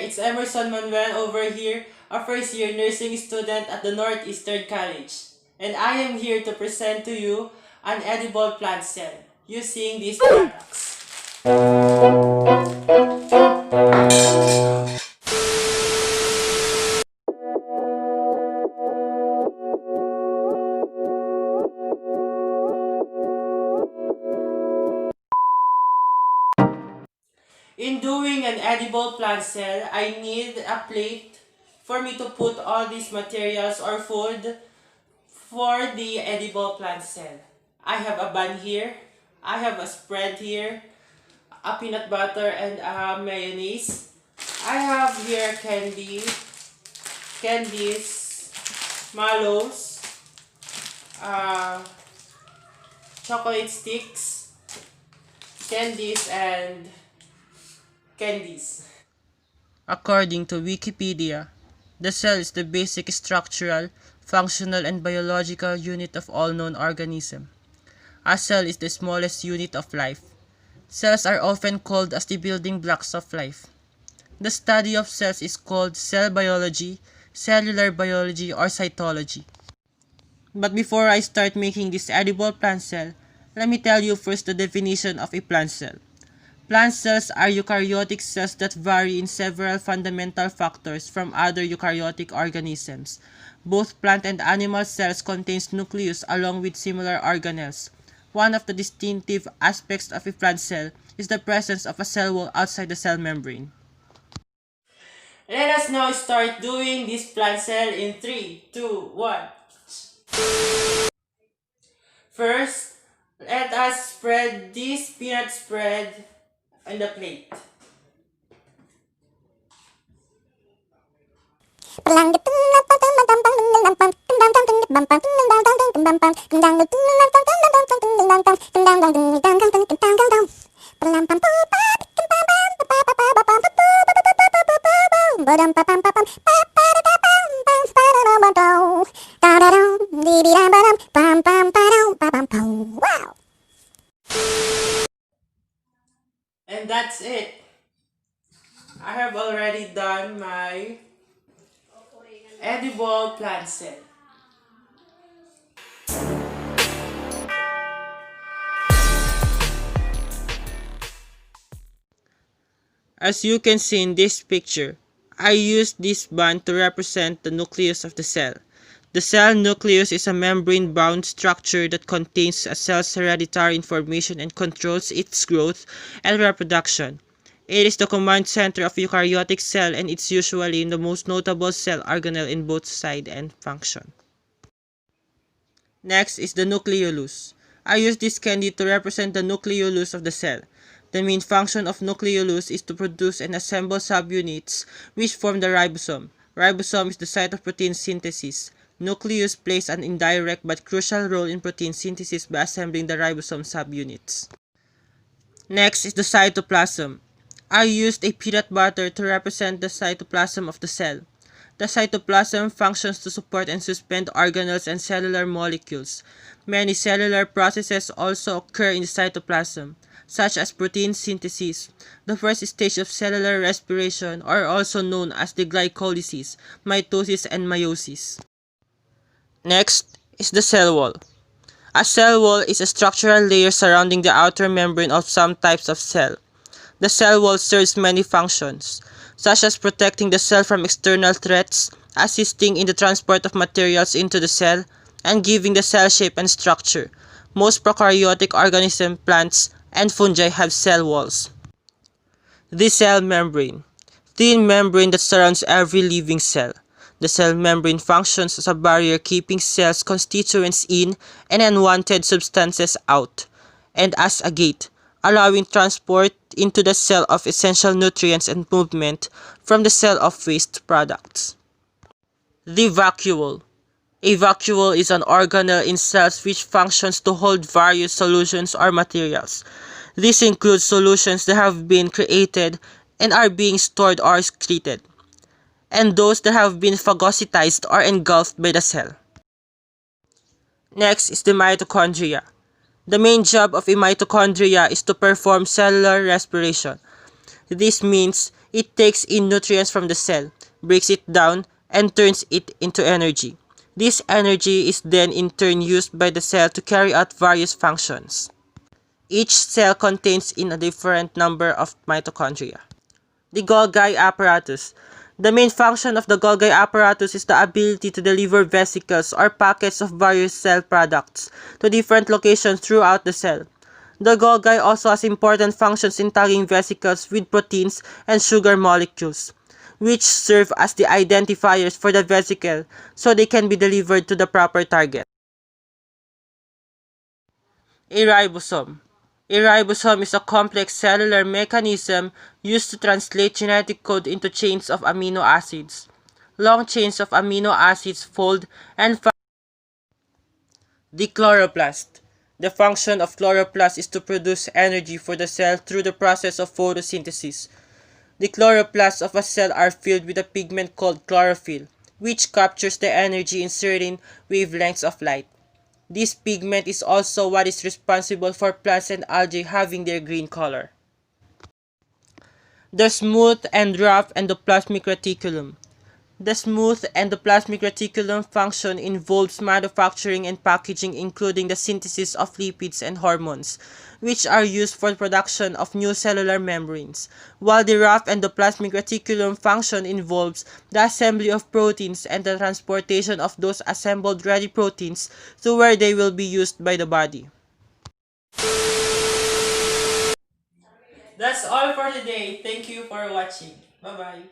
it's Emerson Manuel over here, a first-year nursing student at the Northeastern College. And I am here to present to you an edible plant cell using these products. In doing an edible plant cell, I need a plate for me to put all these materials or food for the edible plant cell. I have a bun here, I have a spread here, a peanut butter and a mayonnaise. I have here candies, mallows, chocolate sticks, candies, and candies. According to Wikipedia, the cell is the basic structural, functional, and biological unit of all known organisms. A cell is the smallest unit of life. Cells are often called as the building blocks of life. The study of cells is called cell biology, cellular biology, or cytology. But before I start making this edible plant cell, let me tell you first the definition of a plant cell. Plant cells are eukaryotic cells that vary in several fundamental factors from other eukaryotic organisms. Both plant and animal cells contain nucleus along with similar organelles. One of the distinctive aspects of a plant cell is the presence of a cell wall outside the cell membrane. Let us now start doing this plant cell in 3, 2, 1. First, let us spread this peanut spread on the plate. And that's it. I have already done my edible plant cell. As you can see in this picture, I used this band to represent the nucleus of the cell. The cell nucleus is a membrane-bound structure that contains a cell's hereditary information and controls its growth and reproduction. It is the command center of eukaryotic cell and it's usually the most notable cell organelle in both size and function. Next is the nucleolus. I use this candy to represent the nucleolus of the cell. The main function of nucleolus is to produce and assemble subunits which form the ribosome. Ribosome is the site of protein synthesis. Nucleus plays an indirect but crucial role in protein synthesis by assembling the ribosome subunits. Next is the cytoplasm. I used a peanut butter to represent the cytoplasm of the cell. The cytoplasm functions to support and suspend organelles and cellular molecules. Many cellular processes also occur in the cytoplasm, such as protein synthesis, the first stage of cellular respiration, or also known as the glycolysis, mitosis, and meiosis. Next is the cell wall. A cell wall is a structural layer surrounding the outer membrane of some types of cell. The cell wall serves many functions, such as protecting the cell from external threats, assisting in the transport of materials into the cell, and giving the cell shape and structure. Most prokaryotic organisms, plants, and fungi have cell walls. The cell membrane. Thin membrane that surrounds every living cell. The cell membrane functions as a barrier keeping cells' constituents in and unwanted substances out, and as a gate, allowing transport into the cell of essential nutrients and movement from the cell of waste products. The vacuole. A vacuole is an organelle in cells which functions to hold various solutions or materials. This includes solutions that have been created and are being stored or excreted, and those that have been phagocytized or engulfed by the cell. Next is the mitochondria. The main job of a mitochondria is to perform cellular respiration. This means It takes in nutrients from the cell, breaks it down, and turns it into energy. This energy is then in turn used by the cell to carry out various functions. Each cell contains in a different number of mitochondria. The Golgi apparatus. The main function of the Golgi apparatus is the ability to deliver vesicles or packets of various cell products to different locations throughout the cell. The Golgi also has important functions in tagging vesicles with proteins and sugar molecules, which serve as the identifiers for the vesicle so they can be delivered to the proper target. A ribosome. A ribosome is a complex cellular mechanism used to translate genetic code into chains of amino acids. Long chains of amino acids fold and the chloroplast. The function of chloroplast is to produce energy for the cell through the process of photosynthesis. The chloroplasts of a cell are filled with a pigment called chlorophyll, which captures the energy in certain wavelengths of light. This pigment is also what is responsible for plants and algae having their green color. The smooth and rough endoplasmic reticulum. The smooth endoplasmic reticulum function involves manufacturing and packaging, including the synthesis of lipids and hormones, which are used for the production of new cellular membranes, while the rough endoplasmic reticulum function involves the assembly of proteins and the transportation of those assembled ready proteins to where they will be used by the body. That's all for today. Thank you for watching. Bye-bye.